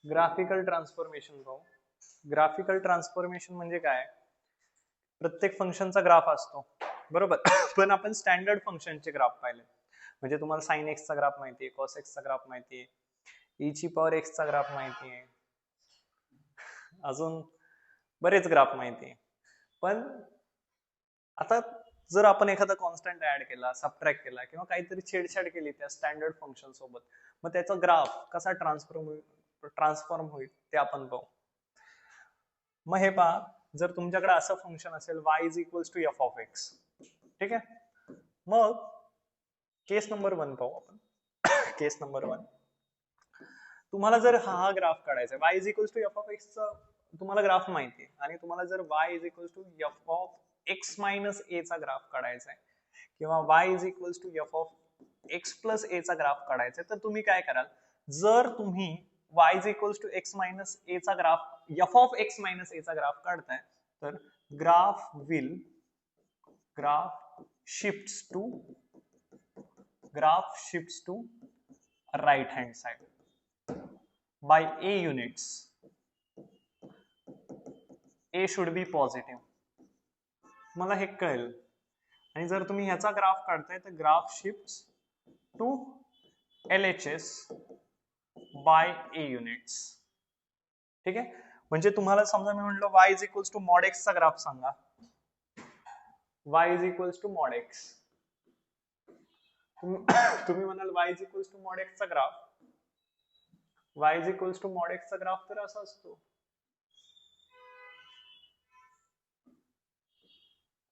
Graphical transformation पाहू. Graphical transformation म्हणजे काय? प्रत्येक फंक्शनचा ग्राफ असतो बरोबर. पण आपण स्टँडर्ड फंक्शनचे ग्राफ पाहिले. म्हणजे तुम्हाला साइन एक्स चा ग्राफ माहितीये, कॉस एक्स चा ग्राफ माहितीये, ई ची पॉवर एक्स चा ग्राफ माहितीये, अजून बरेच ग्राफ माहितीये. पण आता जर आपण एखादा कॉन्स्टंट ऍड केला, सबट्रॅक्ट केला किंवा काहीतरी छेडछाड केली त्या स्टँडर्ड फंक्शन सोबत, मग त्याचा ग्राफ कसा ट्रान्सफॉर्म होईल ते आपण पाहू. मग हे पहा, जर तुमच्याकडे असं फंक्शन असेल y is equals to F of X, ठीक आहे. मग केस नंबर 1 पाहू आपण. केस नंबर 1, तुम्हाला जर हा ग्राफ काढायचा y is equals to F of x चा तुम्हाला ग्राफ माहिती आहे, आणि तुम्हाला जर y is equals to F of X minus A चा ग्राफ काढायचा आहे किंवा y is equals to F of X plus A चा ग्राफ काढायचा आहे, तर तुम्ही काय कराल? जर तुम्ही y is equals to X minus A चा graph, F of X minus A चा ग्राफ काढताय, तर graph shifts to right hand side by a units. a should be positive. मला हे कळेल. आणि जर तुम्ही ह्याचा ग्राफ काढताय तर graph shifts to LHS by a units. ठीक आहे. म्हणजे तुम्हाला समजा मी म्हटलं y is equals to mod x चा ग्राफ सांगा. y is equals to mod X. तुम्ही म्हणाल y is equals to mod x चा graph. y is equals to mod x चा ग्राफ तर असा असतो.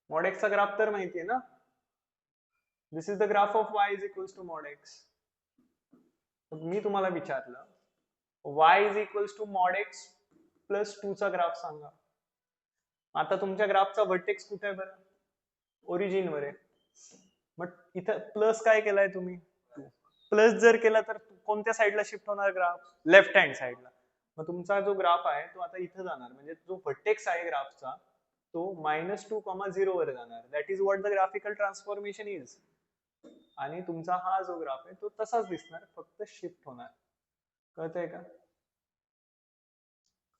मॉड एक्स चा ग्राफ तर माहितीये ना. This is the graph of y is equals to mod X. मी तुम्हाला विचारलं y is equals to mod X plus 2 चा ग्राफ सांगा. आता तुमच्या ग्राफचा व्हर्टेक्स कुठे आहे बरं? ओरिजिन वर आहे. मग इथं प्लस काय केलाय तुम्ही? प्लस जर केला तर कोणत्या साईडला शिफ्ट होणार ग्राफ? लेफ्ट हँड साईडला. मग तुमचा जो ग्राफ आहे तो आता इथं जाणार, म्हणजे जो व्हर्टेक्स आहे ग्राफचा तो -2,0 वर जाणार. That is what the graphical transformation is. आणि तुमचा हा जो ग्राफ आहे तो तसाच दिसणार, फक्त शिफ्ट होणार. कळतंय का?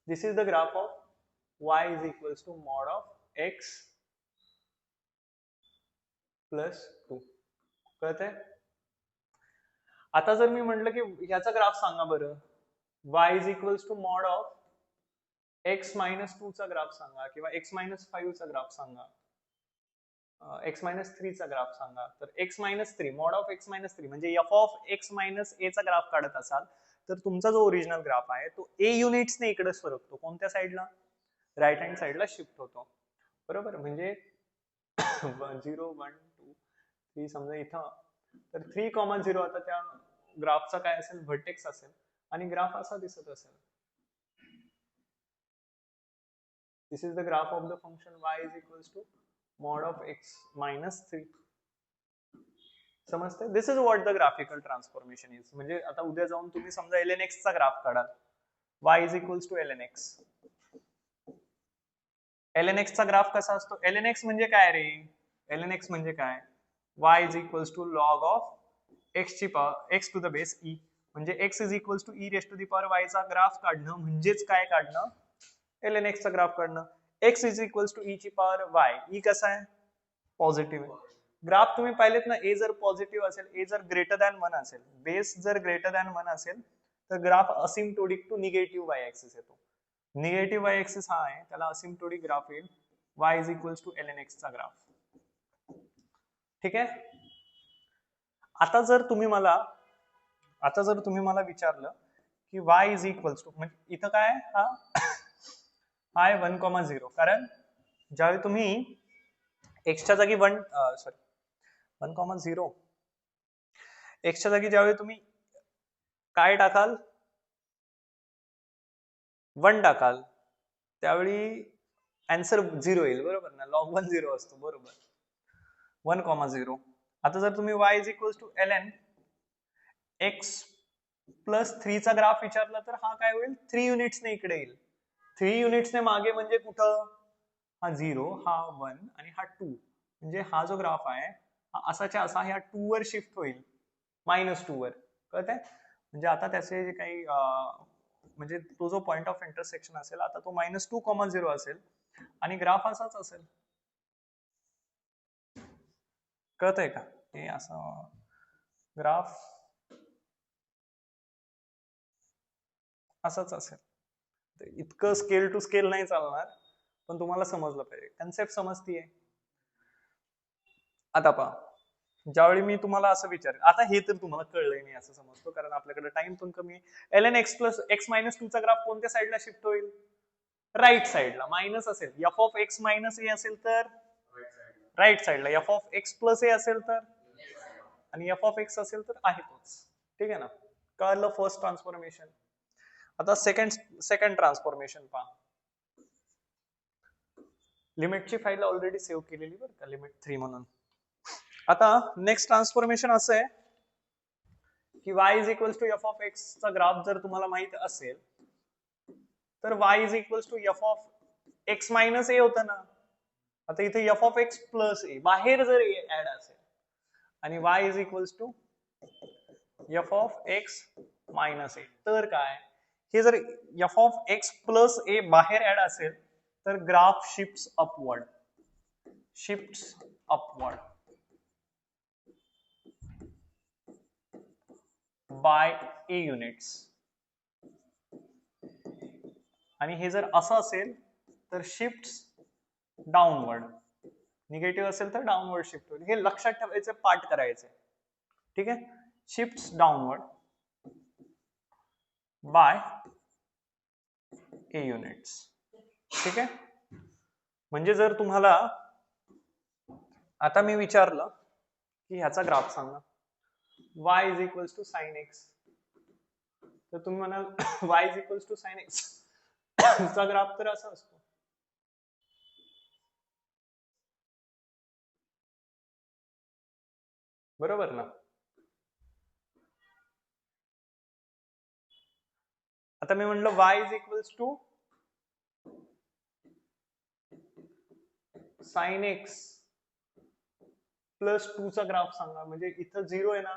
This is the graph of y is equals to mod of x plus 2. कळतंय? आता जर मी म्हटलं की ह्याचा ग्राफ सांगा बरं, y is equals to mod of x minus 2 चा ग्राफ सांगा किंवा x मायनस 5 चा ग्राफ सांगा, x मायनस 3 चा ग्राफ सांगा, तर x minus 3 mod of x minus 3 म्हणजे f of x minus a चा ग्राफ काढत असाल तर तुमचा जो ओरिजिनल ग्राफ आहे तो a युनिट्सने इकडे सरकतो. कोणत्या साईडला? राईट हँड साईडला शिफ्ट होतो. बरोबर. म्हणजे 0 1 2 3 समजा इथं, तर 3,0 आता त्या ग्राफचा काय असेल? व्हर्टेक्स असेल. आणि ग्राफ असा दिसत असेल. This is the graph of the function y is equals to mod of x minus 3. समजतंय? This is what the graphical transformation is. म्हणजे आता उद्या जाऊन तुम्ही समजा ln x चा ग्राफ काढाल, y is equals to ln x. ln x चा ग्राफ कसा असतो? ln x म्हणजे काय रे? ln x म्हणजे काय? y is equals to log of x ची power x to the base e. म्हणजे x is equals to e raise to the power y चा ग्राफ काढणं म्हणजेच काय काढणं? ln x चा ग्राफ काढणं. x is equals to e ची पॉवर y. e कसा आहे? पॉझिटिव्ह. ग्राफ तुम्ही पाहिलेत ना, a जर पॉझिटिव्ह असेल, a जर ग्रेटर दॅन 1 असेल, बेस जर ग्रेटर दॅन 1 असेल तर graph asymptotic to negative y axis येतो. निगेटिव्ह y ऍक्सिस हा आहे, त्याला असिम्प्टोटिक ग्राफ येईल y is equals to ln x चा ग्राफ. ठीक आहे. आता जर तुम्ही मला विचारलं की y इज इक्वल्स टू, म्हणजे इथं काय हा आहे 1,0, कारण ज्यावेळी तुम्ही एक्सच्या जागी 1,0 एक्सच्या जागी ज्यावेळी तुम्ही काय टाकाल? 1 टाकाल, त्यावेळी आन्सर 0 येईल. बरोबर ना? लॉग 1 0 असतो. बरोबर. 1,0. आता जर तुम्ही y is equals to ln x plus 3 चा ग्राफ विचारला तर हा काय होईल? 3 युनिट्सने इकडे येईल. 3 युनिट्सने मागे म्हणजे कुठं? हा 0, हा 1 आणि हा 2. म्हणजे हा जो ग्राफ आहे हा असाच्या असा ह्या 2 वर शिफ्ट होईल, -2 वर. कळतंय? म्हणजे आता त्याचे जे काही म्हणजे तो जो पॉइंट ऑफ इंटरसेक्शन असेल आता तो -2,0 असेल आणि ग्राफ असाच असेल. कळतंय का? हे असं ग्राफ असंच असेल. इतकं स्केल टू स्केल नाही चालणार, पण तुम्हाला समजलं पाहिजे, कन्सेप्ट समजतीये. आता पहा, ज्यावेळी मी तुम्हाला असं विचारेन, आता हे तर तुम्हाला कळलंय नाही असं समजतो, कारण आपल्याकडे टाइम पण कमी आहे. ln x plus x minus 2 चा ग्राफ कोणत्या साईडला शिफ्ट होईल? राईट साईडला. मायनस असेल, f of x minus a असेल तर राईट साईडला, f of x plus a असेल तर, आणि f ऑफ x असेल तर आहे तोच. ठीक आहे ना? कळलं फर्स्ट ट्रान्सफॉर्मेशन. आता सेकंड ट्रान्सफॉर्मेशन पहा. लिमिटची फाईल ऑलरेडी सेव्ह केलेली बरं का, लिमिट 3 म्हणून. आता नेक्स्ट ट्रान्सफॉर्मेशन असं आहे की y is equals to F of x चा ग्राफ जर तुम्हाला माहित असेल तर y is equals to F of X minus A होतं ना. आता इथे F of X plus A बाहेर जर ए ऍड असेल आणि y is equals to F of X minus A, तर काय, हे जर F of X plus A बाहेर ऍड असेल तर graph shifts upward, shifts upward by A units. आणि हे जर असं असेल तर शिफ्ट्स डाऊनवर्ड, निगेटिव्ह असेल तर डाऊनवर्ड शिफ्ट होईल. हे लक्षात ठेवायचं, पाठ करायचं. ठीक आहे, शिफ्ट्स डाऊनवर्ड बाय ए युनिट्स. ठीक आहे, म्हणजे जर तुम्हाला आता मी विचारलं की ह्याचा ग्राफ सांगा, y is equals to sine X, तर तुम्ही म्हणाल y is equals to sine x चा ग्राफ तर असा असतो. बरोबर ना? आता मी म्हणलं y is equals to sine X plus 2 चा ग्राफ सांगा, म्हणजे इथं 0 आहे ना,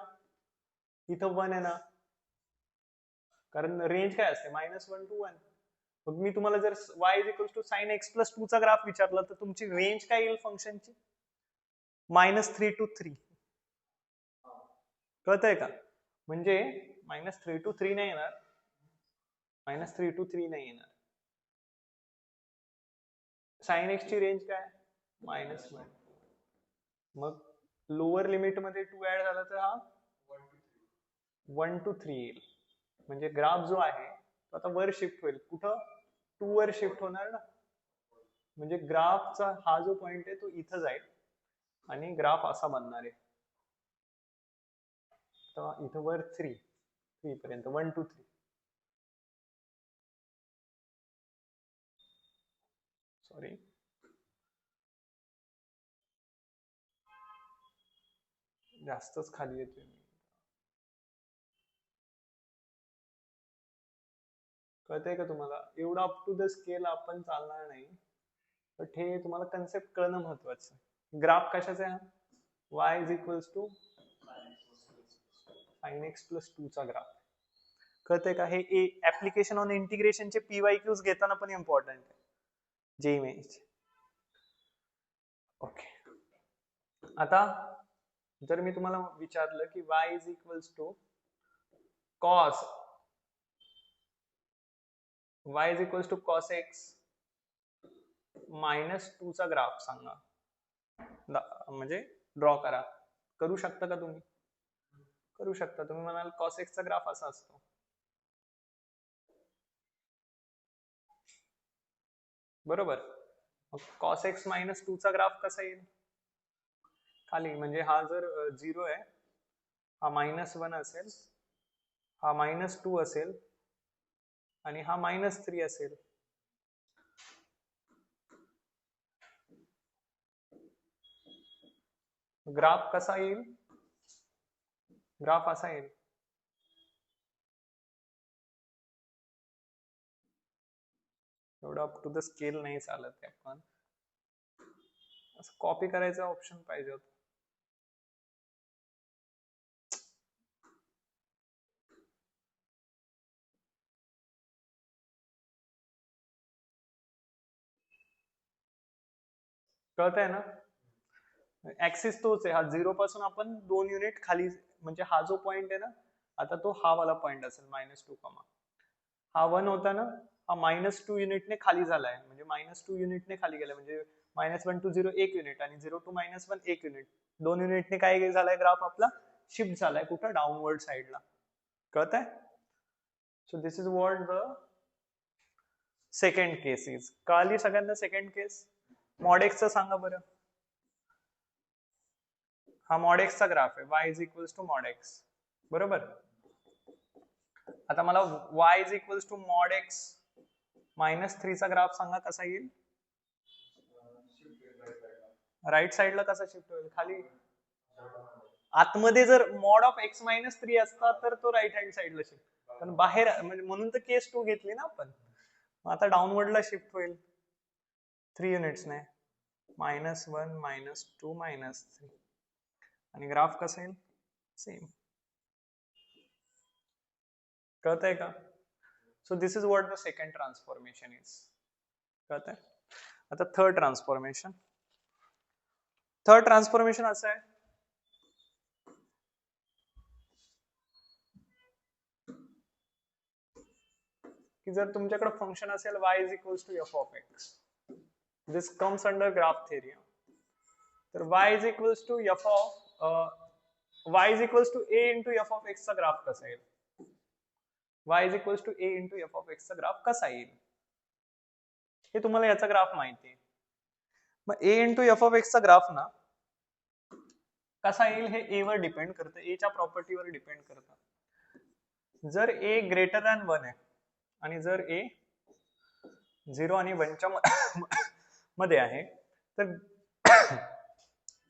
इथं 1 आहे ना, कारण रेंज काय असते -1 to 1. मग मी तुम्हाला जर y is equals to sine X plus 2 चा ग्राफ विचारला तर तुमची रेंज काय येईल फंक्शनची? -3 to 3. कळतंय का? म्हणजे -3 to 3 नाही येणार, -3 to 3 नाही येणार. साइन एक्स ची रेंज काय? -1. मग लोअर लिमिट मध्ये 2 ऍड झाला तर हा 1 to 3 येईल. म्हणजे ग्राफ जो आहे तो आता वर शिफ्ट होईल. कुठं? 2 वर शिफ्ट होणार ना. म्हणजे ग्राफचा हा जो पॉइंट आहे तो इथं जाईल आणि ग्राफ असा बनणार आहे. तर इथं वर 3 पर्यंत 1 to 3. सॉरी, जास्तच खाली येतोय मी. कळतंय का तुम्हाला? एवढा अप टू द स्केल आपण चालणार नाही, बट हे तुम्हाला कन्सेप्ट कळणं महत्वाचं. ग्राफ कशाचा आहे? y is equals to sine X plus 2 चा ग्राफ. कळतंय का? हे ऍप्लिकेशन ऑन इंटिग्रेशनचे PYQs घेताना पण इम्पॉर्टंट आहे, JEE मेन्स. ओके, आता जर मी तुम्हाला विचारलं की y is equals to cos, y is equals to cos X -2 चा ग्राफ सांगा, म्हणजे ड्रॉ करा. करू शकता का तुम्ही? करू शकता. तुम्ही म्हणाल कॉस एक्स चा ग्राफ असा असतो. बरोबर. मग कॉस एक्स -2 चा ग्राफ कसा येईल? खाली, म्हणजे हा जर 0 आहे, हा -1 असेल, हा -2 असेल आणि हा -3 असेल. ग्राफ कसा येईल? ग्राफ असा येईल. एवढं अप टू द स्केल नाही चालत आहे, पण असं कॉपी करायचा ऑप्शन पाहिजे होता. कळतंय ना? ऍक्सिस तोच आहे, हा 0 पासून आपण 2 युनिट खाली, म्हणजे हा जो पॉइंट आहे ना, आता तो हा वाला पॉइंट असेल -2 कॉमा, हा 1 होता ना, हा -2 युनिटने खाली झालाय, म्हणजे -2 युनिटने खाली गेलाय, म्हणजे -1 to 0 1 युनिट आणि 0 to -1 1 युनिट, 2 युनिटने काय झालाय ग्राफ आपला, शिफ्ट झालाय कुठं, डाऊनवर्ड साईडला. कळतंय? So this is what the second case is. कळाली सगळ्यांना सेकंड केस? मॉडेक्सचं सांगा बरं. हा मॉडेक्सचा ग्राफ आहे, y is equals to mod x, बरोबर. आता मला y is equals to mod x -3 चा ग्राफ सांगा कसा येईल. राईट साइडला कसा शिफ्ट होईल, खाली. आतमध्ये जर मॉड ऑफ x-3 असता तर तो राईट हँड साइडला शिफ्ट, पण बाहेर म्हणजे म्हणून तर केस 2 घेतली ना आपण. आता डाऊनवर्डला शिफ्ट होईल 3 युनिट्सने, -1 -2 -3, आणि ग्राफ कसा येईल, सेम. कळतंय का? So this is what the second transformation is. कळतंय? आता थर्ड ट्रान्सफॉर्मेशन. थर्ड ट्रान्सफॉर्मेशन असं आहे, की जर तुमच्याकडे फंक्शन असेल y is equals to f of x, this comes under graph theory. तर y is equals to f of y is equals to a into f of x चा graph कसा येईल, y is equals to a into f of x चा graph कसा येईल, हे तुम्हाला याचा ग्राफ माहिती आहे. मग a into f of x चा ग्राफ ना कसा येईल हे a वर डिपेंड करतं, a च्या प्रॉपर्टीवर डिपेंड करतं. जर a ग्रेटर दॅन 1 आहे आणि जर a 0 आणि 1 च्या मध्ये आहे, तर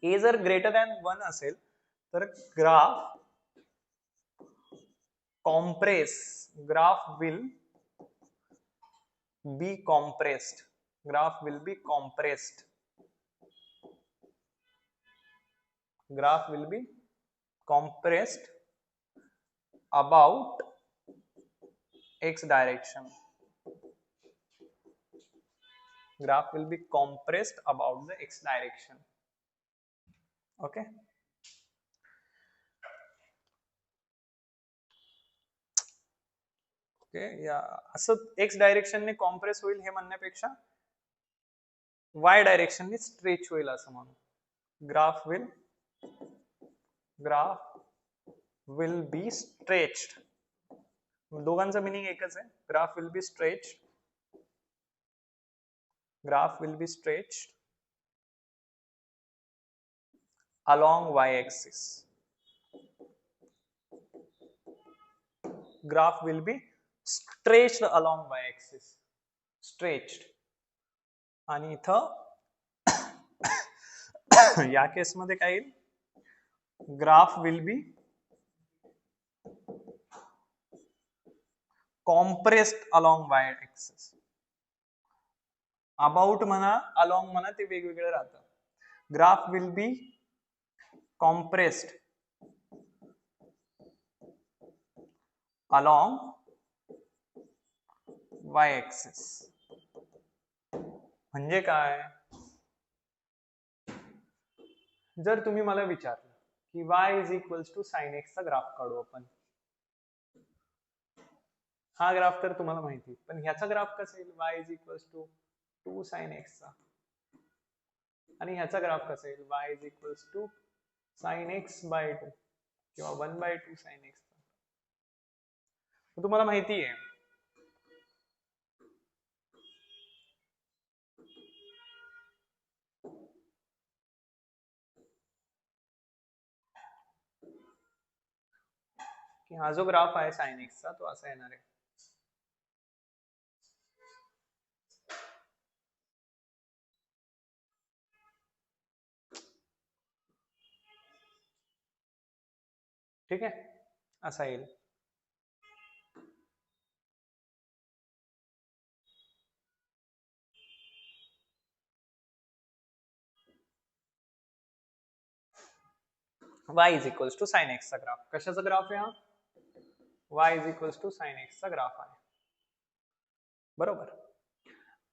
a जर ग्रेटर दॅन 1 असेल तर graph compress, graph will be compressed, graph will be compressed, graph will be compressed about x direction. Graph will be compressed about the x direction. Okay. Okay, या असं x डायरेक्शनने कॉम्प्रेस होईल हे म्हणण्यापेक्षा y डायरेक्शनने stretch होईल असं म्हणू. graph will be stretched. दोघांचं meaning एकच आहे. graph will be stretched. Graph will be stretched along y-axis. Graph will be stretched along y-axis. Stretched. आणि इथं या केसमध्ये काय येईल, graph will be compressed along y axis. About म्हणा, अलॉंग म्हणा, ते वेगवेगळं राहतं. Graph will be compressed along y axis. म्हणजे काय, जर तुम्ही मला विचारलं की y is equals to sine x चा ग्राफ काढू आपण, हा ग्राफ तर तुम्हाला माहिती, पण ह्याचा ग्राफ कसा येईल, y is equals to 2 sine x चा, आणि ह्याचा ग्राफ कसा येईल, y is equals to sine x by 2 किंवा 1/2 साइन एक्स. तुम्हाला माहिती आहे की हा जो ग्राफ आहे साइन एक्स चा तो असा येणार आहे. ठीक आहे, असा येईल. y is equals to sine x चा ग्राफ. कशाचा ग्राफ आहे हा, y is equals to sine x चा ग्राफ आहे, बरोबर.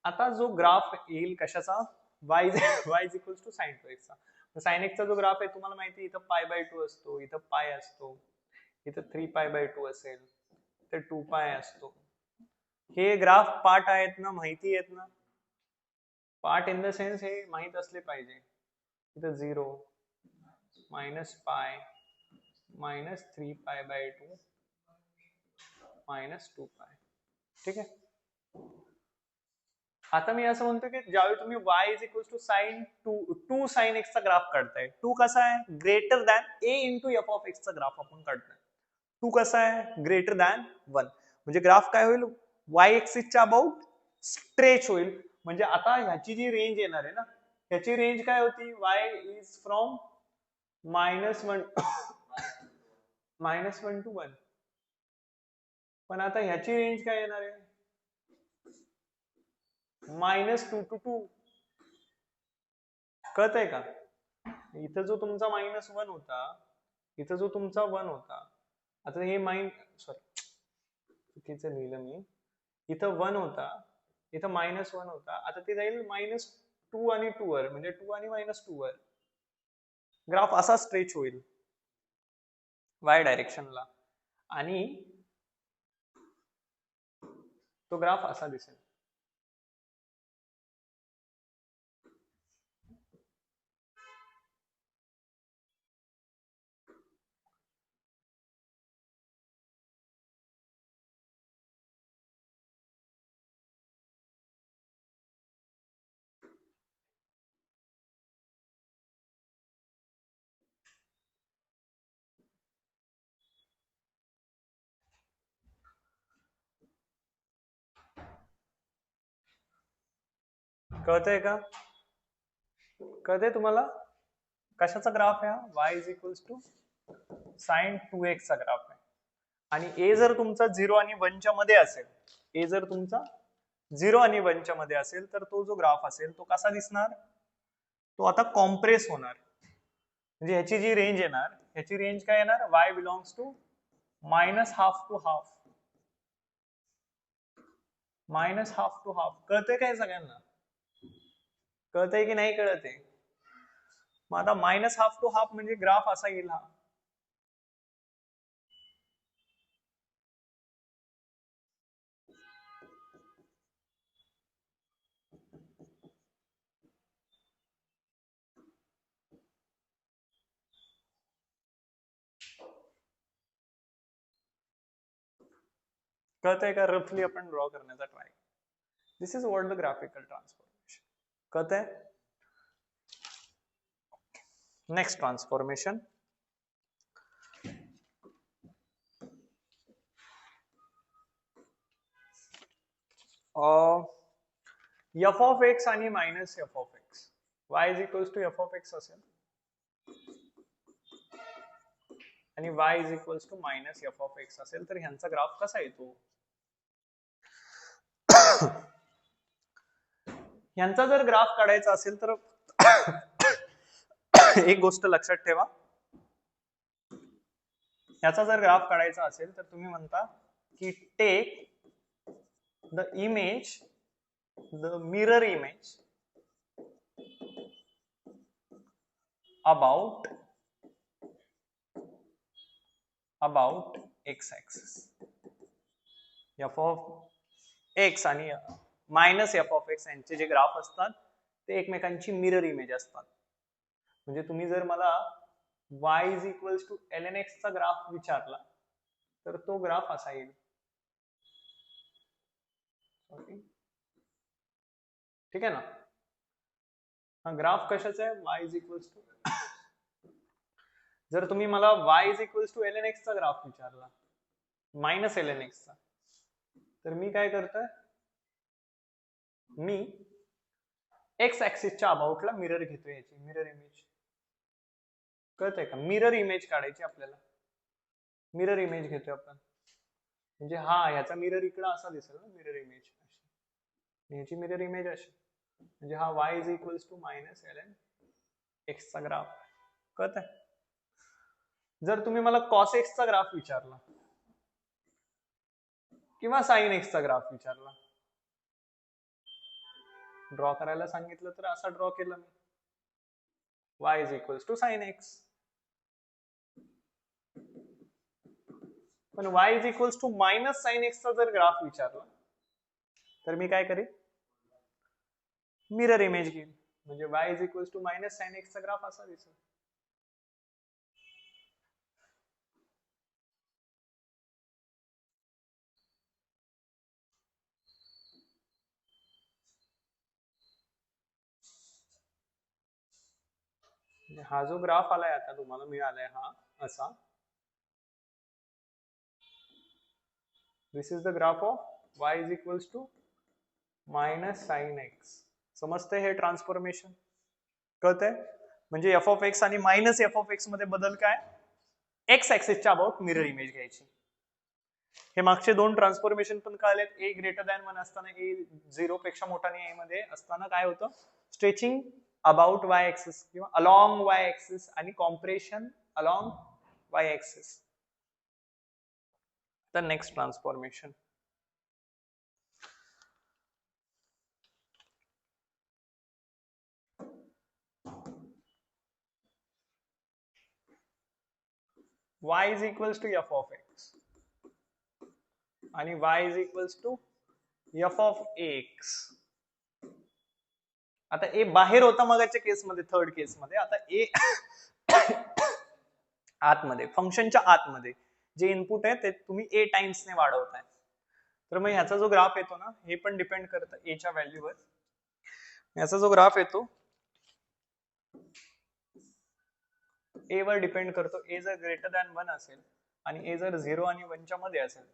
आता जो ग्राफ येईल कशाचा, y y is equals to sine 2x चा साइन एक्सचा जो ग्राफ आहे तुम्हाला माहिती आहे इथं π/2 असतो, इथं पाय असतो, इथं 3π/2 असेल, तर 2π असतो. हे ग्राफ पार्ट आहेत ना, माहिती आहेत ना, पार्ट इन द सेन्स हे माहित असले पाहिजे. इथं 0 -π -3π/2 -2π. ठीक आहे. आता मी असं म्हणतो की ज्यावेळी तुम्ही y is equal to sine 2 sine x चा ग्राफ काढताय, 2 कसा आहे greater than a into f of x चा ग्राफ आपण काढतोय. 2 कसा आहे ग्रेटर दॅन 1, म्हणजे ग्राफ काय होईल y एक्सिस च्या अबाउट स्ट्रेच होईल. म्हणजे आता ह्याची जी रेंज येणार आहे ना, ह्याची रेंज काय होती y इज फ्रॉम -1 -1 टू 1. पण आता ह्याची रेंज काय येणार आहे -2 टू 2. कळतंय का? इथं जो तुमचा -1 होता, इथं जो तुमचा 1 होता, आता हे चुकीचं लिहिलं मी. इथं 1 होता, इथं -1 होता, आता ते जाईल -2 आणि 2 वर, म्हणजे 2 आणि -2 वर. ग्राफ असा स्ट्रेच होईल y डायरेक्शनला, आणि तो ग्राफ असा दिसेल. कळतंय का? कळतंय तुम्हाला कशाचा ग्राफ आहे? y is equals to sine 2x चा ग्राफ आहे. आणि a जर तुमचा 0 आणि 1 च्या मध्ये असेल, a जर तुमचा 0 आणि 1 च्या मध्ये असेल, तर तो जो ग्राफ असेल तो कसा दिसणार? तो आता कॉम्प्रेस होणार. म्हणजे ह्याची जी रेंज येणार, ह्याची रेंज काय येणार? y belongs to -half to half, -half to half. कळतंय काय सगळ्यांना? कळतंय की नाही कळतंय? मग आता -हाफ टू हाफ म्हणजे ग्राफ असा येईल हा. कळतंय का? रफली आपण ड्रॉ करण्याचा try. This is what the graphical transformation. कळतंय? Next transformation. F of X आणि minus F of X, y is equals to F of X असेल आणि y is equals to minus F of X असेल, तर ह्यांचा graph कसा येतो? ह्यांचा जर ग्राफ काढायचा असेल तर एक गोष्ट लक्षात ठेवा, ह्याचा जर ग्राफ काढायचा असेल तर तुम्ही म्हणता की take the image, the mirror image about x axis. f of x आणि मायनस एफ ऑफ एक्स यांचे जे ग्राफ असतात ते एकमेकांची मिरर इमेज असतात. म्हणजे तुम्ही जर मला y is equals to ln x चा ग्राफ विचारला तर तो ग्राफ असा येईल. ठीक आहे ना? हा ग्राफ कशाचा आहे? y इज इक्वल्स टू, जर तुम्ही मला y is equals to ln x चा ग्राफ विचारला मायनस ln x चा, तर मी काय करतोय, मी एक्स ऍक्सिसच्या अबाउटला मिरर घेतोय, याची मिरर इमेज. कळतंय का? मिरर इमेज काढायची आपल्याला, मिरर इमेज घेतोय आपण. म्हणजे हा ह्याचा मिरर इकडे असा दिसेल ना, मिरर इमेज अशी, ह्याची मिरर इमेज अशी. म्हणजे हा y is equals to minus ln x चा ग्राफ. कळतंय? जर तुम्ही मला cos x चा ग्राफ विचारला किंवा sin x चा ग्राफ विचारला, ड्रॉ करायला सांगितलं तर असा ड्रॉ केलं मी, y is equals to sine x. पण y is equals to minus sine एक्सचा जर ग्राफ विचारला तर मी काय करेन, मिरर इमेज घेईल, म्हणजे y is equals to minus sine एक्सचा ग्राफ असा दिसेल. हा जो ग्राफ आलाय आता तुम्हाला मिळालाय हा असा, this is the graph of y is equals to minus sine X. समजते हे ट्रान्सफॉर्मेशन, कळतंय? म्हणजे एफ ऑफ एक्स आणि मायनस एफ ऑफ एक्स मध्ये बदल काय, एक्स ऍक्सिसच्या अबाउट मिरर इमेज घ्यायची. हे मागचे दोन ट्रान्सफॉर्मेशन पण कळलेत. ए ग्रेटर दॅन 1 असताना, ए 0 पेक्षा मोठा आणि ए मध्ये असताना काय होतं, स्ट्रेचिंग अबाउट वाय ऍक्सिस किंवा अलॉंग वाय ऍक्सिस आणि compression along y axis. The next transformation, y is equals to f of x आणि y is equals to f of x. आता ए बाहेर होता मगाच्या केसमध्ये, थर्ड केसमध्ये. आता ए आतमध्ये, फंक्शनच्या आतमध्ये जे इनपुट आहे ते तुम्ही ए टाइम्सने वाढवताय. तर मग ह्याचा जो ग्राफ येतो ना, हे पण डिपेंड करतं एच्या व्हॅल्यूवर. याचा जो ग्राफ येतो ए वर डिपेंड करतो. ए जर ग्रेटर दॅन 1 असेल आणि ए जर 0 आणि 1 च्या मध्ये असेल.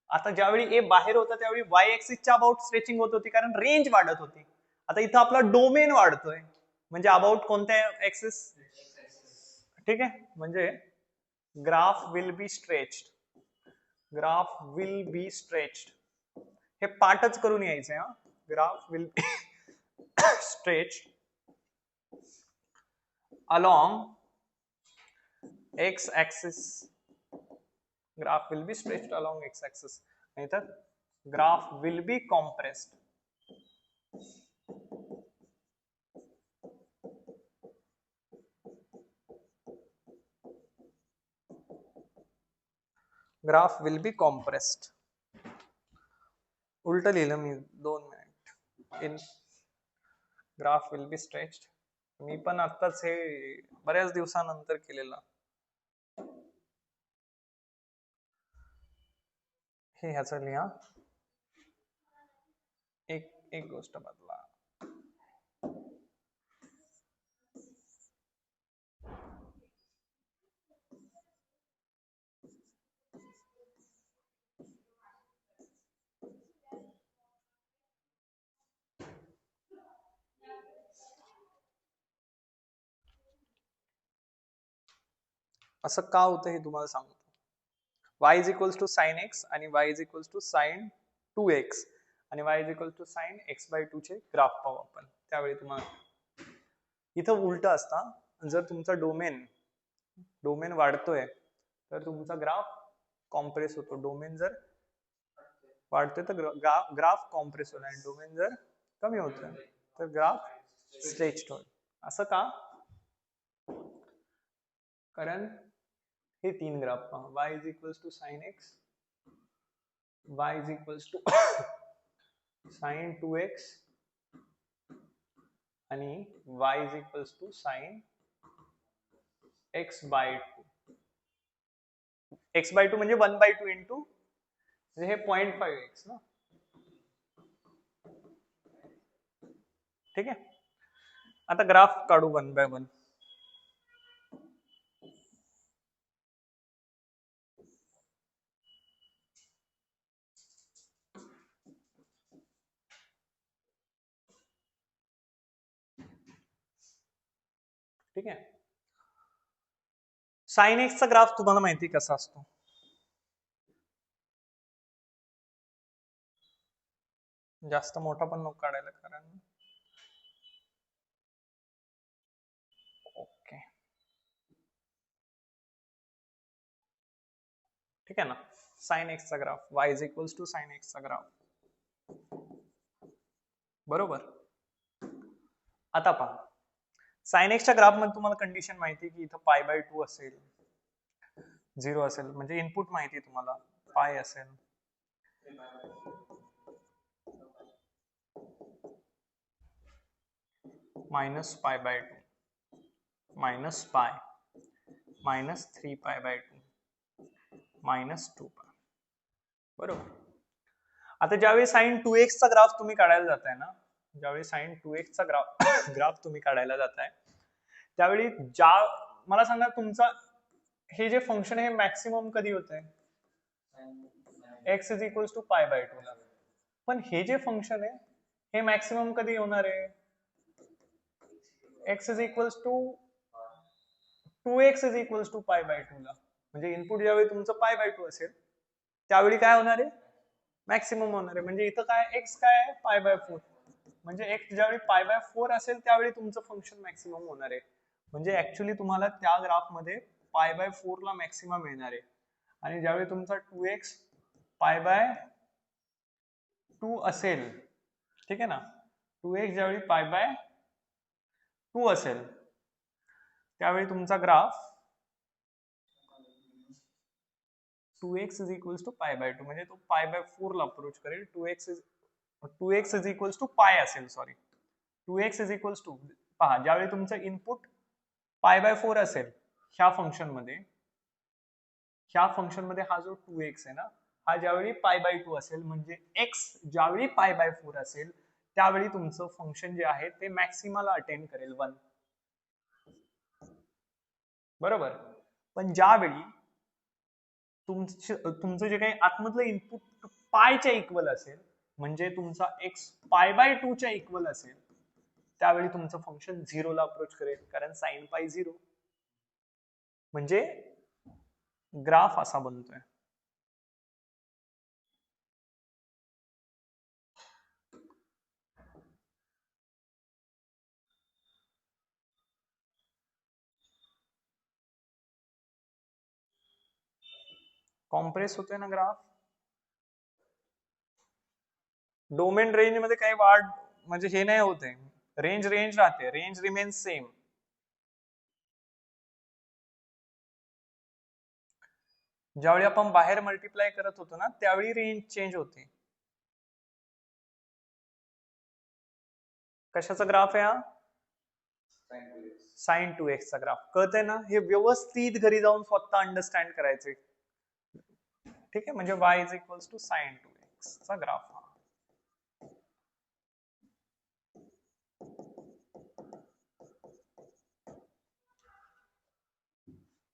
आता ज्यावेळी ए बाहेर होता त्यावेळी वाय ऍक्सिसच्या अबाउट स्ट्रेचिंग होत होती, कारण रेंज वाढत होती. आता इथं आपला डोमेन वाढतोय, म्हणजे अबाउट कोणत्या ऍक्सिस, ठीक आहे. म्हणजे graph will be stretched, graph will be stretched. हे पाठच करून यायचंय हा. Graph will be stretched along x axis, graph will be stretched along x axis. नाहीतर graph will be compressed. Graph will be compressed. उलट लिहिलं मी, 2 minute. In graph will be stretched, मी पण आत्ताच हे बऱ्याच दिवसानंतर केलेलं. हे ह्याचं लिहा, एक गोष्ट बदला. असं का होतं हे तुम्हाला सांगतो. y is equals to sine x आणि y is equals to sine 2x आणि y is equals to sine x/2 चे ग्राफ पाहू आपण. त्यावेळी तुम्हाला इथं उलट असता. जर तुमचा डोमेन वाढतोय तर तुमचा ग्राफ कॉम्प्रेस होतो. डोमेन जर वाढतोय तर ग्राफ कॉम्प्रेस होईल आणि डोमेन जर कमी होतोय तर ग्राफ स्ट्रेच्ड होईल. असं का, कारण हे 3 ग्राफ पहा. y is equals to sine x, y is equals to sine 2x आणि y is equals to sine x/2. x/2 म्हणजे 1/2 इंटू, म्हणजे हे 0.5x ना, ठीक आहे. आता ग्राफ काढू 1/1. ठीक आहे. साइन एक्सचा ग्राफ तुम्हाला माहिती कसा असतो. जास्त मोठा पण नको काढायला, कारण ओके, ठीक आहे ना. साइन एक्सचा graph, y is equals to sine एक्सचा ग्राफ, बरोबर. आता पहा, साइन एक्सच्या ग्राफ मध्ये तुम्हाला कंडिशन माहिती की इथं π/2 असेल, 0 असेल, म्हणजे इनपुट माहिती तुम्हाला पाय असेल, -π/2 -π -3π/2 -2π, बरोबर. आता ज्यावेळी साइन 2x चा ग्राफ तुम्ही काढायला जाताय ना, ज्यावेळी साइन 2x चा ग्राफ तुम्ही काढायला जाताय, त्यावेळी मला सांगा तुमचा हे जे फंक्शन आहे मॅक्सिमम कधी होतंय? x इज इक्वल्स टू π/2 ला. पण हे जे फंक्शन आहे हे मॅक्सिमम कधी होणार आहे? x is equals to 2x is equals to π/2 ला. म्हणजे इनपुट ज्यावेळी तुमचं π/2 असेल त्यावेळी काय होणार आहे? मॅक्सिमम होणार आहे. म्हणजे इथं काय x काय आहे? π/4. म्हणजे x ज्यावेळी π/4 असेल त्यावेळी तुमचं फंक्शन मॅक्सिमम होणार आहे. म्हणजे ऍक्च्युअली तुम्हाला त्या ग्राफ मध्ये π/4 ला मॅक्सिमम मिळणार आहे. आणि ज्यावेळी तुमचा 2x π/2 असेल, ठीक आहे ना, 2x ज्यावेळी π/2 असेल त्यावेळी तुमचा graph 2x is equals to π/2 म्हणजे तो π/4 ला अप्रोच करेल. 2x इज इक्वल्स टू पाय असेल, sorry 2x is equals to, पहा ज्यावेळी तुमचं इनपुट π/4 असेल ह्या फंक्शन मध्ये हा जो 2x आहे ना, हा ज्यावेळी π/2 असेल, म्हणजे x ज्यावेळी π/4 असेल त्यावेळी तुमचं फंक्शन जे आहे ते मॅक्सिमाला अटेंड करेल 1, बरोबर. पण ज्यावेळी तुमचं जे काही आतमधलं इनपुट पायच्या इक्वल असेल, म्हणजे तुमचा x π/2 च्या इक्वल असेल, त्यावेळी तुमचं फंक्शन 0 ला अप्रोच करेल, कारण साइन पाय 0. म्हणजे ग्राफ असा बनतोय. कॉम्प्रेस होतोय ना ग्राफ. डोमेन रेंज मध्ये काही वाढ म्हणजे हे नाही होते, रेंज राहते, रेंज रिमेन्स सेम. ज्यावेळी आपण बाहेर मल्टिप्लाय करत होतो ना त्यावेळी रेंज चेंज होते. कशाचा ग्राफ आहे हा? साइन 2x चा ग्राफ. कळतंय ना? हे व्यवस्थित घरी जाऊन स्वतः अंडरस्टँड करायचे, ठीक आहे. म्हणजे y is equals to sine 2x चा ग्राफ.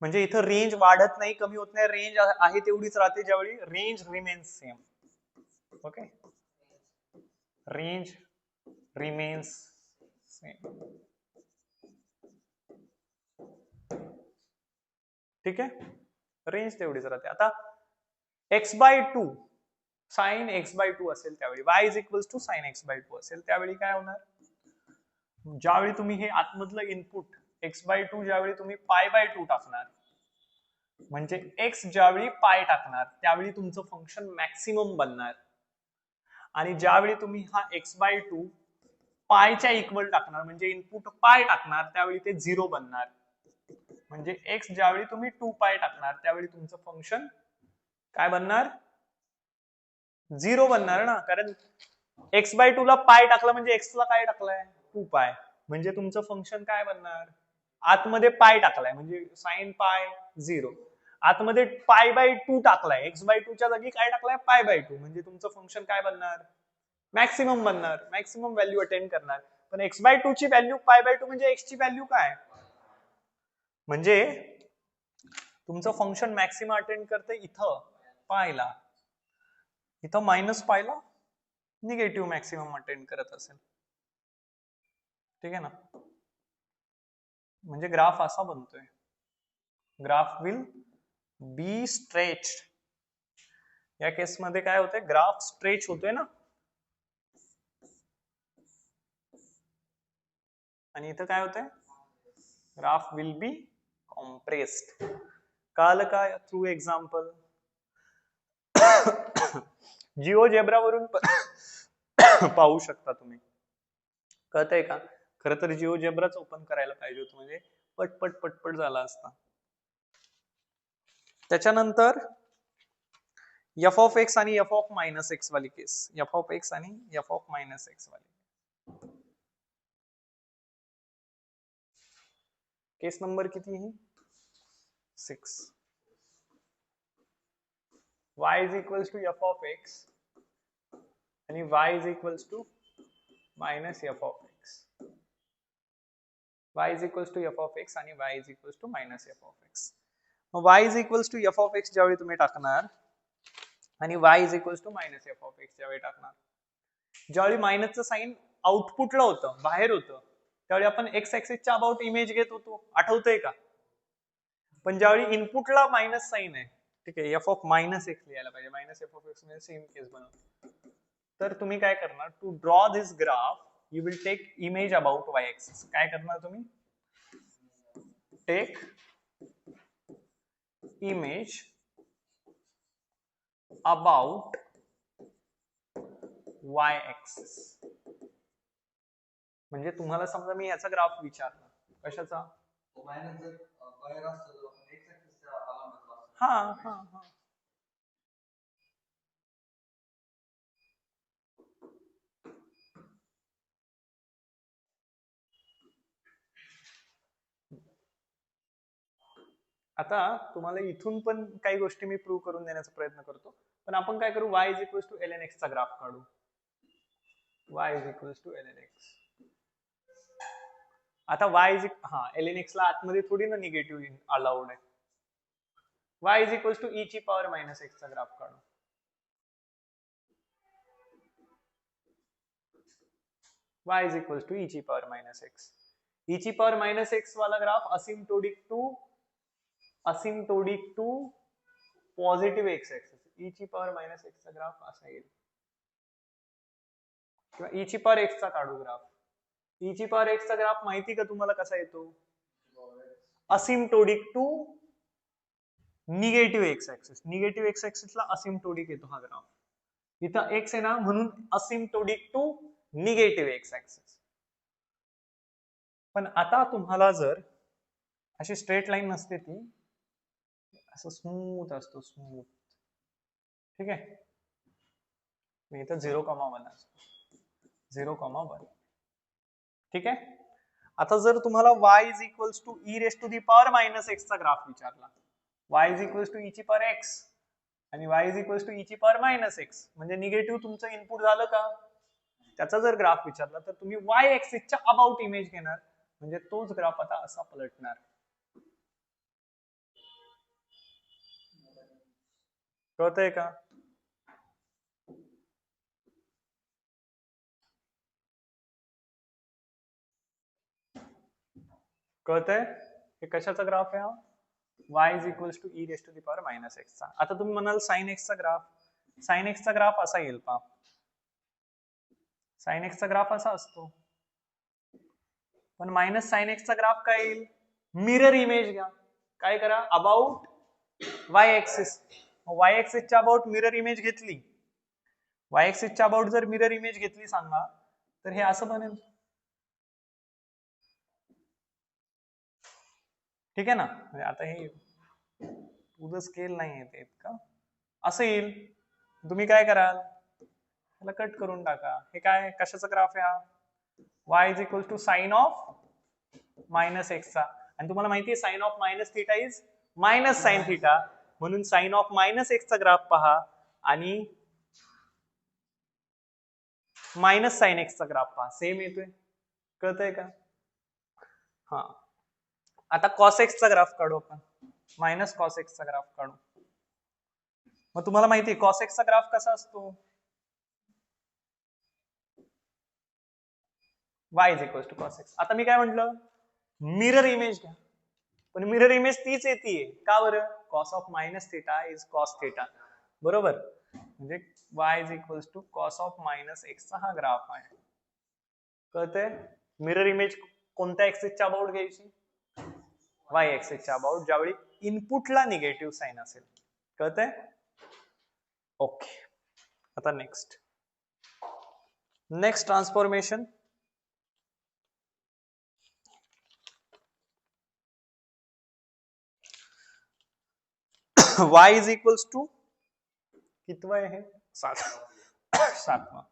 म्हणजे इथं रेंज वाढत नाही, कमी होत नाही, रेंज आहे तेवढीच राहते ज्यावेळी range remains same. Okay, range remains same, ठीक आहे. रेंज तेवढीच राहते. आता x/2 साइन x/2 असेल त्यावेळी, y is equals to sine x/2 असेल त्यावेळी काय होणार? ज्यावेळी तुम्ही हे आतमधलं इनपुट x/2 ज्यावेळी तुम्ही π/2 टाकणार, म्हणजे x ज्यावेळी पाय टाकणार त्यावेळी तुमचं फंक्शन मॅक्सिमम बनणार. आणि ज्यावेळी तुम्ही हा x/2 पायच्या इक्वल टाकणार, म्हणजे इनपुट पाय टाकणार, त्यावेळी ते 0 बनणार. म्हणजे x ज्यावेळी तुम्ही 2π टाकणार त्यावेळी तुमचं फंक्शन काय बनणार? 0 बनणार ना, कारण x/2 ला पाय टाकला म्हणजे x ला काय टाकलाय? 2π. म्हणजे तुमचं फंक्शन काय बनणार? आतमध्ये पाय टाकलाय म्हणजे साइन पाय 0, आतमध्ये π/2 टाकलाय, x/2 च्या जागी काय टाकलाय? π/2. म्हणजे तुमचं फंक्शन काय बनणार? मॅक्सिमम बनणार, मॅक्सिमम व्हॅल्यू अटेंड करणार. पण x/2 ची व्हॅल्यू π/2 म्हणजे x ची व्हॅल्यू काय? म्हणजे तुमचं फंक्शन मॅक्सिमम अटेंड करते इथं पायला, इथं मायनस पायला निगेटिव्ह मॅक्सिमम अटेंड करत असेल, ठीक आहे ना. म्हणजे ग्राफ असा बनतोय. Graph will be stretch. या केस मध्ये काय होतंय? ग्राफ स्ट्रेच होतोय ना, आणि इथं काय होतंय? Graph will be compressed. कळालं का? Through example. जिओजेब्रा वरून पाहू शकता तुम्ही. कळतंय का? खरं तर जिओजेब्राच ओपन करायला पाहिजे होतं, म्हणजे पटपट पटपट झाला असता. त्याच्यानंतर एफ ऑफ एक्स आणि एफ ऑफ मायनस एक्स वाली केस, एफ ऑफ एक्स आणि एफ ऑफ मायनस एक्स वाली केस नंबर किती ही 6. y is equals to f of x आणि y is equals to minus f of x. y is equals to f of x आणि y is equals to minus f of x. मग y is equals to f of x ज्यावेळी तुम्ही टाकणार आणि y is equals to minus f of x ज्यावेळी टाकणार, ज्यावेळी मायनसचं sign आउटपुटला होतं, बाहेर होतं, त्यावेळी आपण एक्स ऍक्सिसच्या अबाउट इमेज घेत होतो, आठवतंय का? पण ज्यावेळी इनपुटला मायनस साइन आहे, ठीक आहे, एफ ऑफ मायनस एक्स लिहायला पाहिजे, मायनस एफ ऑफ एक्स म्हणजे सेम केस बनवतो. तर तुम्ही काय करणार, to draw this graph you will take image about y axis. काय करणार तुम्ही, take image about y axis. म्हणजे तुम्हाला समजा मी याचा ग्राफ विचारला, कशाचा, हा हा हा आता तुम्हाला इथून पण काही गोष्टी मी प्रूव्ह करून देण्याचा प्रयत्न करतो, पण आपण काय करू, y is equals to ln x चा ग्राफ काढू. y is equals to ln x. आता y इज ln x ला आतमध्ये थोडी ना निगेटिव्ह अलाउड आहे. y is equals to e ची पॉवर मायनस x चा ग्राफ काढू. y is equals to e ची पॉवर मायनस x. e ची पॉवर मायनस x वाला graph asymptotic to positive x axis. e ची पॉवर मायनस x चा graph असा येईल, किंवा e ची पॉवर x चा काढू ग्राफ. e ची पॉवर x चा ग्राफ माहिती का तुम्हाला कसा येतो, asymptotic to negative x axis. Negative x ऍक्सिसला असिम्प्टोटिक येतो हा ग्राफ. इथं x आहे ना, म्हणून asymptotic to negative x axis. पण आता तुम्हाला जर अशी स्ट्रेट लाईन नसते, ती असं स्मूथ असतो, स्मूथ, ठीक आहे. मी इथं 0,1 असतो, 0,1, ठीक आहे. आता जर तुम्हाला y is equals to e raise to the power minus x चा ग्राफ विचारला, y is equals to e ची पॉवर x आणि y is equals to e ची पॉवर मायनस एक्स, म्हणजे निगेटिव्ह तुमचं इनपुट झालं का, त्याचा जर ग्राफ विचारला तर तुम्ही y ऍक्सिसच्या अबाउट इमेज घेणार, म्हणजे तोच ग्राफ आता असा पलटणार. कळतंय का? कळतंय हे कशाचा ग्राफ आहे हा, y is equals to e raise to the power minus x चा. आता तुम्ही म्हणाल साइन एक्स चा ग्राफ, साइन एक्स चा ग्राफ असा येईल पहा, साइन एक्स चा ग्राफ असा असतो, पण मायनस साइन एक्स चा ग्राफ काय येईल, मिरर इमेज घ्या. काय करा, अबाउट वाय ऍक्सिस. वाय ऍक्सिसच्या अबाउट मिरर इमेज घेतली, वाय ऍक्सिसच्या अबाउट जर मिरर इमेज घेतली सांगा, तर हे असं बनेल, ठीक आहे ना. म्हणजे आता हे तुझं स्केल नाही येते का, असं येईल. तुम्ही काय कराल, त्याला कट करून टाका. हे काय कशाचा ग्राफ आहे हा, y is equal to sine of minus x चा, आणि तुम्हाला माहिती आहे sine of minus theta is minus sine theta, म्हणून साइन ऑफ मायनस एक्स चा ग्राफ पहा आणि मायनस साइन एक्स चा ग्राफ पहा, सेम येतोय. कळतंय का? हा, आता कॉस एक्स चा ग्राफ काढू आपण, मायनस कॉस एक्स चा ग्राफ काढू. मग तुम्हाला माहिती आहे कॉस एक्स चा ग्राफ कसा असतो, y is equal to cos x. आता मी काय म्हटलं, मिरर इमेज घ्या, पण मिरर इमेज तीच येते का बरं, cos of minus theta is cos theta, बरोबर. म्हणजे y is equal to cos of minus x चा हा ग्राफ आहे. कळतंय, मिरर इमेज कोणत्या ऍक्सिसच्या अबाउट घ्यायची, y ऍक्सिसच्या अबाउट, ज्यावेळी इनपुटला निगेटिव्ह साइन असेल. कळतंय, ओके. आता next transformation, y is equals to कितवा आहे हे 7वां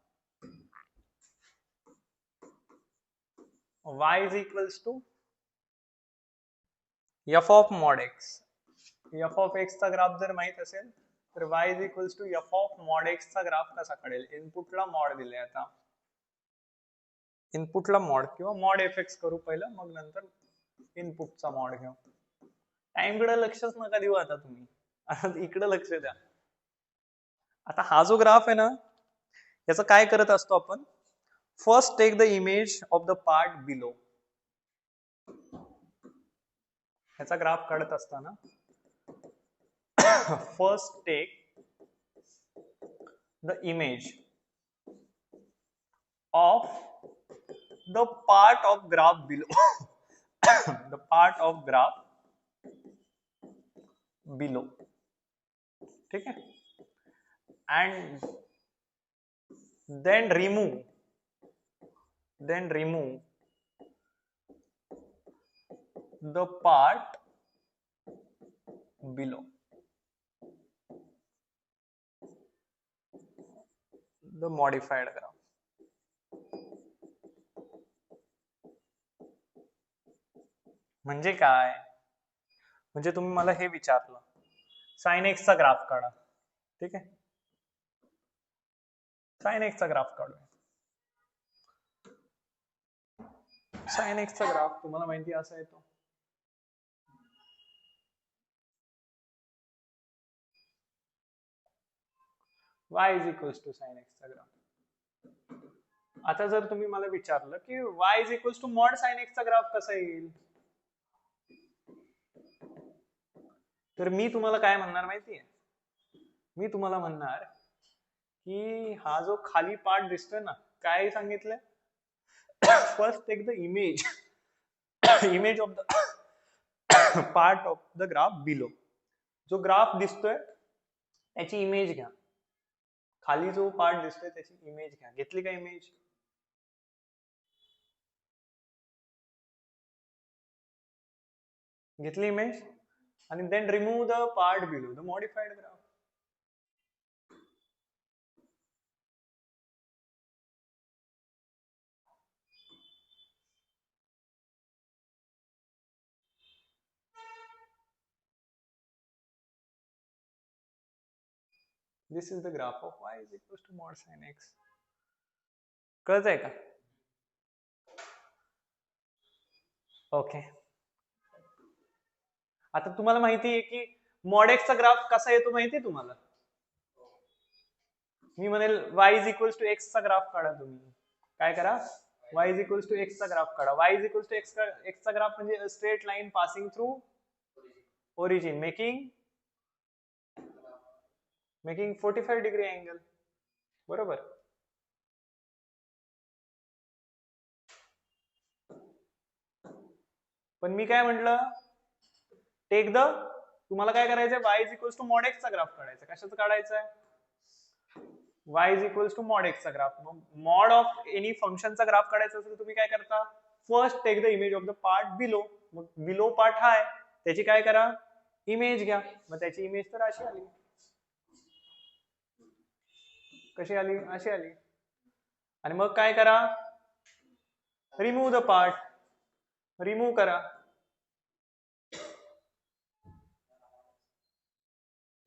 y is equals to f of mod x. f of x चा ग्राफ जर माहित असेल तर y is equals to f of mod x चा ग्राफ कसा काढेल. इनपुटला मॉड दिले, आता इनपुटला मॉड किंवा मॉड fx करू पहिलं, मग नंतर इनपुटचा मॉड घेऊ. टाइमकडे लक्षच नका देऊ आता तुम्ही, आता इकडे लक्ष द्या. आता हा जो ग्राफ आहे ना, याचं काय करत असतो आपण. First take the image of the part below. ह्याचा ग्राफ काढत असताना first take the image of the part of graph below. The part of graph below. ठीक है. And then remove the part below. The modified graph. म्हणजे काय. म्हणजे तुम्ही मला हे विचारलं साइन एक्स चा ग्राफ काढा. ठीक आहे. साइन एक्स चा ग्राफ काढूया. साइन एक्स चा ग्राफ तुम्हाला माहिती असा येतो. y is equals to sine x चा ग्राफ. आता जर तुम्ही मला विचारलं की y is equals to mod sine x चा ग्राफ कसा येईल, तर मी तुम्हाला काय म्हणणार माहितीये. मी तुम्हाला म्हणणार की हा जो खाली पार्ट दिसतोय ना, काय सांगितलंय. First take the image of the part of the graph below. जो ग्राफ दिसतोय त्याची इमेज घ्या. खाली जो पार्ट दिसतोय त्याची इमेज घ्या. घेतली का इमेज. घेतली इमेज. आणि then remove the part below, the modified graph. This is the graph of y is equals to mod sin x. कळतंय का. ओके. आता तुम्हाला माहिती आहे की मॉड एक्स चा ग्राफ कसा येतो माहिती आहे तुम्हाला. मी म्हणेल y is equals to x चा ग्राफ काढा. तुम्ही काय करा, y is equals to x चा ग्राफ काढा. y is equals to x चा ग्राफ म्हणजे straight line passing through origin making 45 degree angle. बरोबर. पण मी काय म्हटलं, टेक द, तुम्हाला काय करायचंय, y is equals to mod x चा ग्राफ काढायचा. कशाचं काढायचंय, y is equals to mod x चा ग्राफ. मॉड ऑफ एनी फंक्शनचा ग्राफ काढायचा असेल तुम्ही काय करता, first take the image of the part below. मग बिलो पार्ट हा आहे, त्याची काय करा, इमेज घ्या. मग त्याची इमेज तर अशी आली. कशी आली, अशी आली. आणि मग काय करा, रिमूव्ह द पार्ट. रिमूव्ह करा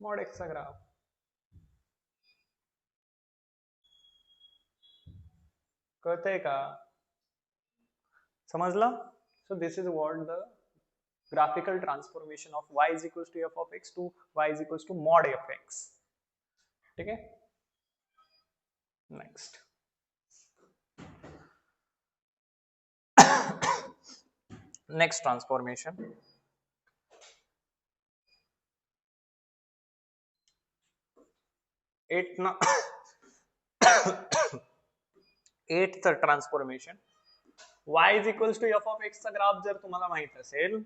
मॉड एक्स चा ग्राफ. कळतंय का, समजलं. So this is what the graphical transformation of y is equals to f of x to y is equals to mod fx. ठीक आहे. Next. Next transformation. Eight transformation. y is equals to f of x चा graph जर तुम्हाला माहित असेल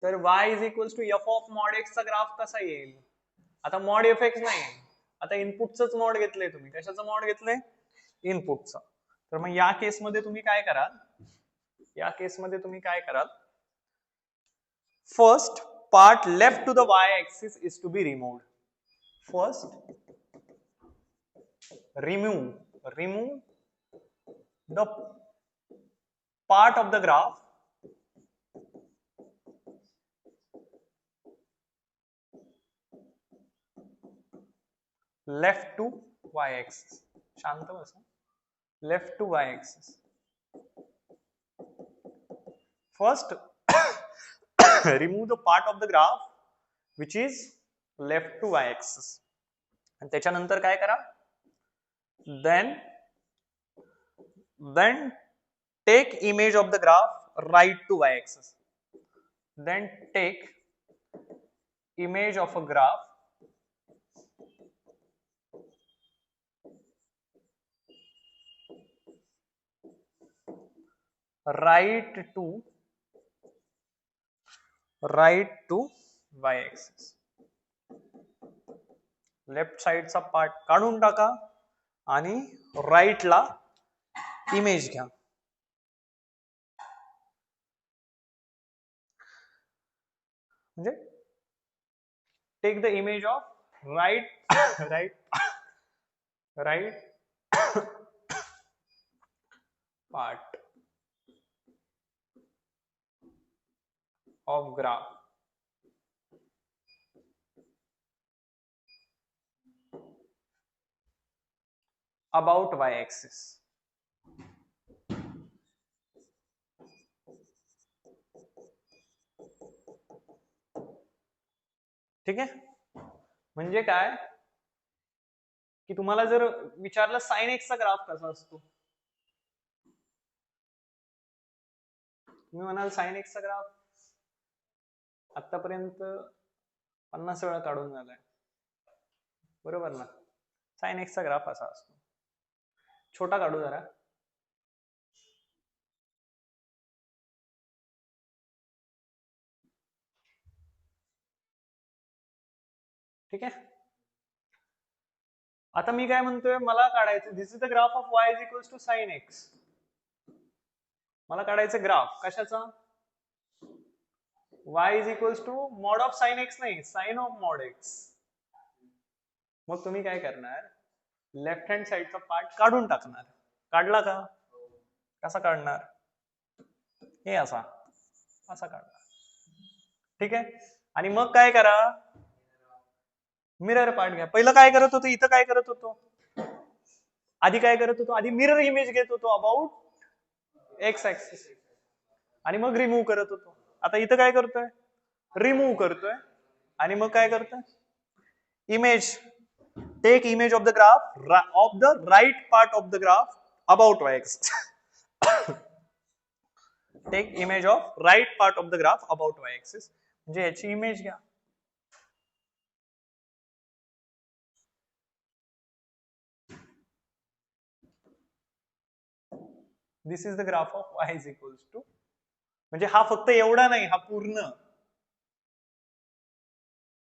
तर y is equals to f of mod x चा graph कसा येईल. आता मॉड fx नाही, आता इनपुटचंच मॉड घेतलंय तुम्ही. कशाचं मॉड घेतलंय, इनपुटचं. तर मग या केसमध्ये तुम्ही काय कराल, first part left to the y-axis is to be removed. First, remove the part of the graph left to y-axis. शांत बसा. Left to y-axis. First, remove the part of the graph which is left to y-axis. आणि त्याच्यानंतर काय करा? Then take image of the graph right to y-axis. Then take image of a graph right to y-axis. Left साइडचा part काढून टाका आणि राईटला image घ्या. म्हणजे take the image of right part of graph about y-axis. ठीक आहे. म्हणजे काय की तुम्हाला जर विचारलं sin x चा ग्राफ कसा असतो, तुम्ही म्हणाल sin x चा ग्राफ आतापर्यंत 50 वेळा काढून झालाय, बरोबर ना. sin x चा ग्राफ असा असतो. छोटा काढू जरा. ठीक आहे. आता मी काय म्हणतोय, मला काढायचं this is the graph of y is equals to sin x. मला काढायचं ग्राफ कशाचा? y is equals to mod of sin x नाही, साइन ऑफ मॉड x. मग तुम्ही काय करणार? लेफ्ट हँड साइडचा पार्ट काढून टाकणार. काढला का? कसा काढणार? हे असा काढणार. ठीक आहे. आणि मग काय करा? मिरर पार्ट घ्या. पहिलं काय करत होतो? इथं काय करत होतो? आधी काय करत होतो? आधी मिरर इमेज घेत होतो अबाउट एक्स ऍक्सिस आणि मग रिमूव्ह करत होतो. आता इथं काय करतोय? रिमूव्ह करतोय आणि मग काय करतोय? Image. Take image of the graph of the right part of the graph about y-axis. Take image of right part of the graph about y-axis. म्हणजे याची इमेज घ्या. This is the graph of y is equals to. म्हणजे हा फक्त एवढा नाही, हा पूर्ण.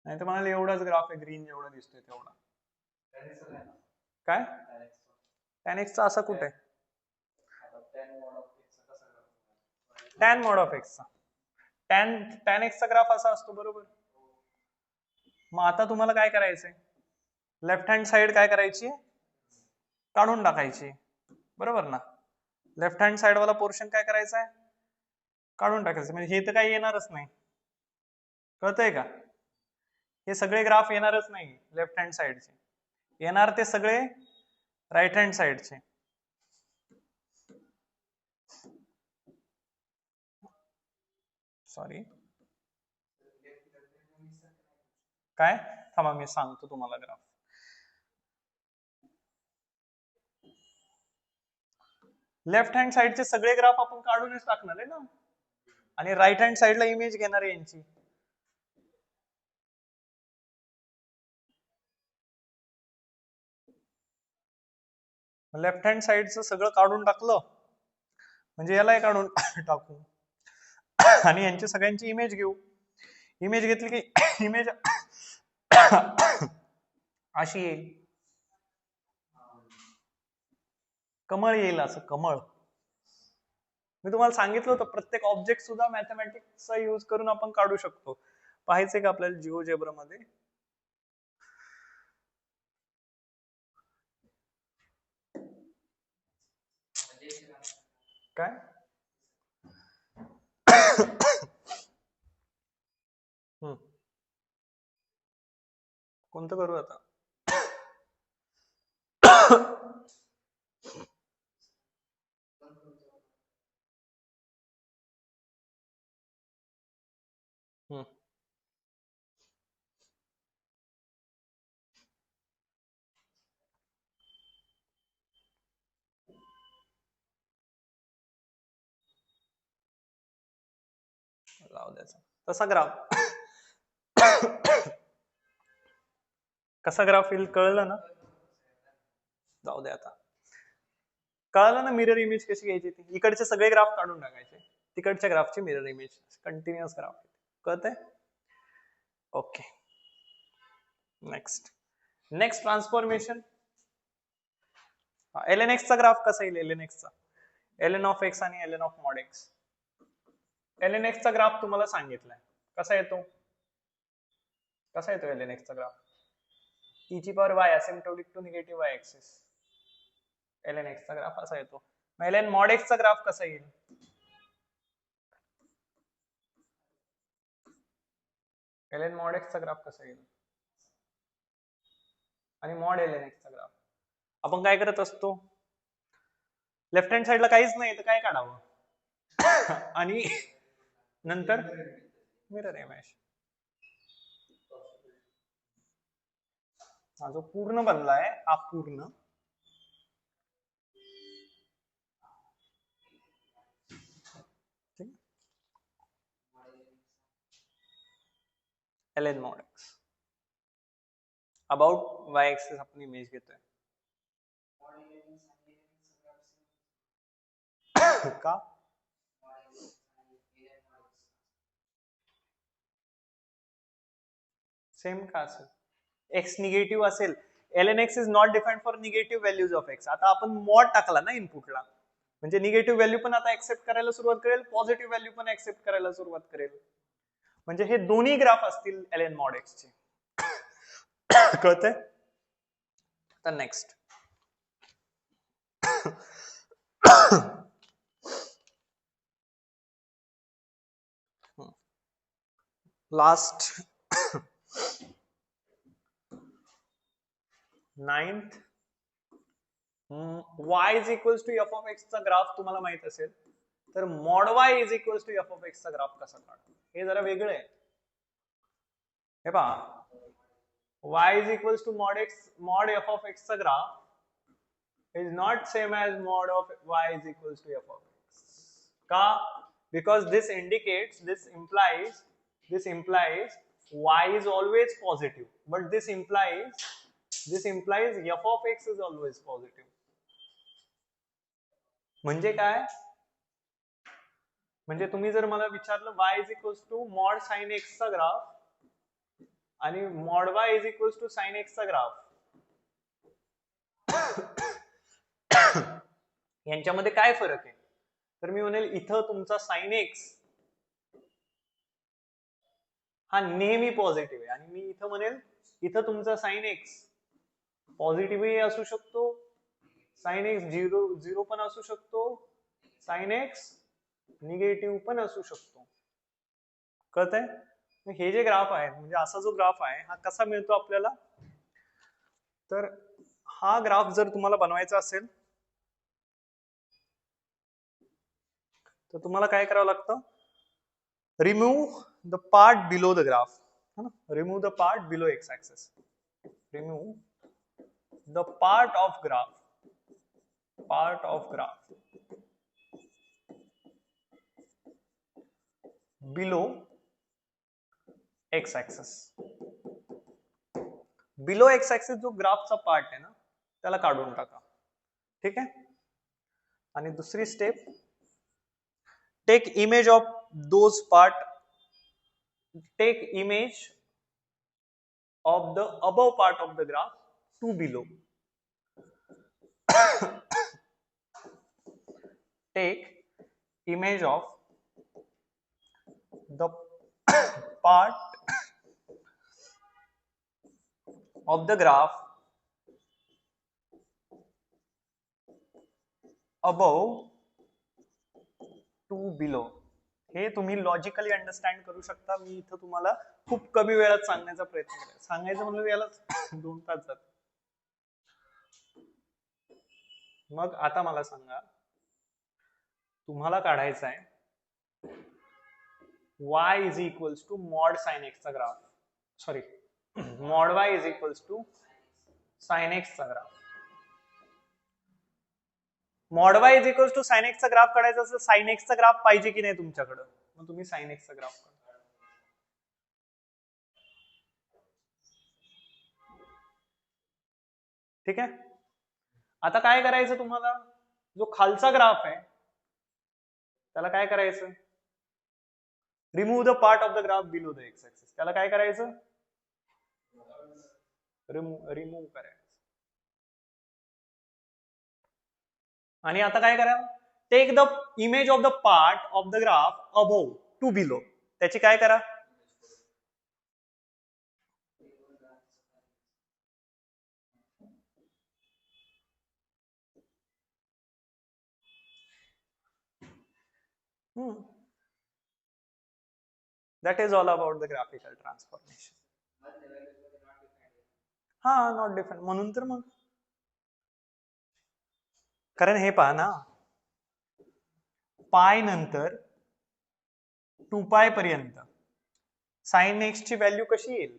नाही तर म्हणाले एवढाच ग्राफ आहे, ग्रीन जेवढा दिसतोय तेवढा. काय? tan x चा असा कुठे? tan mod of x चा. tan x चा ग्राफ असा असतो, बरोबर. मग आता तुम्हाला काय करायचंय? लेफ्ट हँड साइड काय करायची? काढून टाकायची, बरोबर ना. लेफ्ट हँड साइड वाला पोर्शन काय करायचा आहे? काढून टाकायचं. म्हणजे हे तर काही येणारच नाही. कळतंय का? हे सगळे ग्राफ येणारच नाही लेफ्ट हँड साइडचे. येणार ते सगळे राइट हँड साइडचे. सॉरी, काय? थांबा मी सांगतो तुम्हाला ग्राफ. लेफ्ट हँड साइडचे सगळे ग्राफ आपण काढूनच टाकणार आहे ना, आणि राइट हँड साइडला इमेज घेणार आहे यांची. लेफ्ट हँड साइडचं सगळं काढून टाकलं म्हणजे यालाही काढून टाकू आणि यांची सगळ्यांची इमेज घेऊ. इमेज घेतली की इमेज अशी येईल, कमळ येईल. असं कमळ. मी तुम्हाला सांगितलं होतं प्रत्येक ऑब्जेक्ट सुद्धा मॅथमॅटिक्सचा यूज करून आपण काढू शकतो. पाहायचंय का आपल्याला जिओजेब्रा मध्ये? काय कोणतं करू आता? लाव द्यायचा तसा ग्राफ. कसा ग्राफ येईल कळलं ना? जाऊ दे आता. कळलं ना मिरर इमेज कशी घ्यायची ती? इकडचे सगळे ग्राफ काढून टाकायचे, तिकडच्या ग्राफची मिरर इमेज कंटिन्युअस ग्राफ. कळतंय? Okay. Next transformation. ln x चा ग्राफ कसा येईल? ln x चा ln ऑफ x आणि ln of mod x. ln x चा ग्राफ तुम्हाला सांगितलाय कसा येतो. ln x चा ग्राफ? e ची power y asymptotic to negative y axis. ln x चा ग्राफ असा येतो. ln mod x चा ग्राफ कसा येईल? ln mod x चा ग्राफ कसा येईल? आणि mod ln x चा ग्राफ आपण काय करत असतो? लेफ्ट हँड साइडला काहीच नाही तर काय काढावं? आणि नंतर मिरर इमेज. हा जो पूर्ण बनलाय हा पूर्ण ln mod x about y axis आपण इमेज घेतोय. का? सेम का असेल? x निगेटिव्ह असेल. ln x is not defined for negative values of x. आता आपण मॉड टाकला ना इनपुटला, म्हणजे निगेटिव्ह व्हॅल्यू पण आता ऍक्सेप्ट करायला सुरुवात करेल, पॉझिटिव्ह व्हॅल्यू पण ऍक्सेप्ट करायला सुरुवात करेल. म्हणजे हे दोन्ही ग्राफ असतील ln mod x चे. कळतंय? तर next last 9th y is equals to f of x चा ग्राफ तुम्हाला माहित असेल तर mod y is equals to f of x चा ग्राफ कसा काढायचा? हे जरा वेगळं आहे. हे पहा, y is equals to mod f of x चा graph is not same as mod of y is equals to f of x. का? Because this implies y is always positive, but this implies f of x is always positive. म्हणजे काय? म्हणजे तुम्ही जर मला विचारलं y is equals to mod sin x चा graph आणि mod y is equals to sin x चा ग्राफ, यांच्यामध्ये काय फरक आहे? तर मी म्हणेल इथं तुमचा sin x हा नेहमी पॉझिटिव्ह आहे आणि मी इथं म्हणेल इथं तुमचा sin x पॉझिटिव्हही असू शकतो, sin x 0 पण असू शकतो, sin x निगेटिव्ह पण असू शकतो. कळतंय? हे जे ग्राफ आहे म्हणजे असा जो ग्राफ आहे हा कसा मिळतो आपल्याला? तर हा ग्राफ जर तुम्हाला बनवायचा असेल तर तुम्हाला काय करावं लागतं? Remove the part below the graph. Remove the part below x axis. Remove the part of graph below x axis. Below x axis जो ग्राफचा पार्ट आहे ना त्याला काढून टाका. ठीक आहे? आणि दुसरी step, take image of those part, take image of the above part of the graph to below. Take image of the part of the graph above to below. हे तुम्ही लॉजिकली अंडरस्टँड करू शकता. मी इथं तुम्हाला खूप कमी वेळात सांगण्याचा प्रयत्न केला. सांगायचं म्हणलं याला 2 तास जातात. मग आता मला सांगा, तुम्हाला काढायचा आहे y is equals to mod sine x चा graph. Sorry, mod y is equals to sine x चा graph. Mod y is equals to sine x चा ग्राफ काढायचा असेल, साइन एक्स चा ग्राफ पाहिजे की नाही तुमच्याकडे, मग तुम्ही साइन एक्स चा ग्राफ काढा. ठीक आहे. आता काय करायचं तुम्हाला, जो खालचा ग्राफ आहे त्याला काय करायचं, remove the part of the graph below the x axis. त्याला काय करायचं, रिमूव्ह करायचं. आणि आता काय करा, take the image of the part of the graph above to below. त्याची काय करा, that is all about the graphical transformation. हा, नॉट डिफरंट म्हणून तर मग, कारण हे पहा ना, पाय नंतर 2π पर्यंत साइन एक्स ची व्हॅल्यू कशी येईल,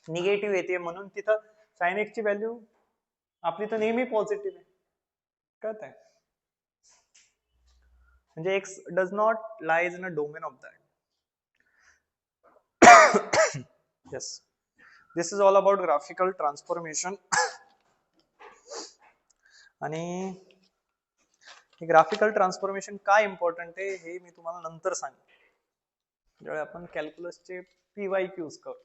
निगेटिव्ह येते, म्हणून तिथं साइन एक्स ची व्हॅल्यू आपली तर नेहमी पॉझिटिव्ह आहे. कळत आहे, म्हणजे x does not lies in a domain of that. yes, this is all about graphical transformation. आणि हे ग्राफिकल ट्रान्सफॉर्मेशन काय इम्पॉर्टंट आहे हे मी तुम्हाला नंतर सांगेन, ज्यावेळी आपण कॅल्क्युलसचे PYQs करू.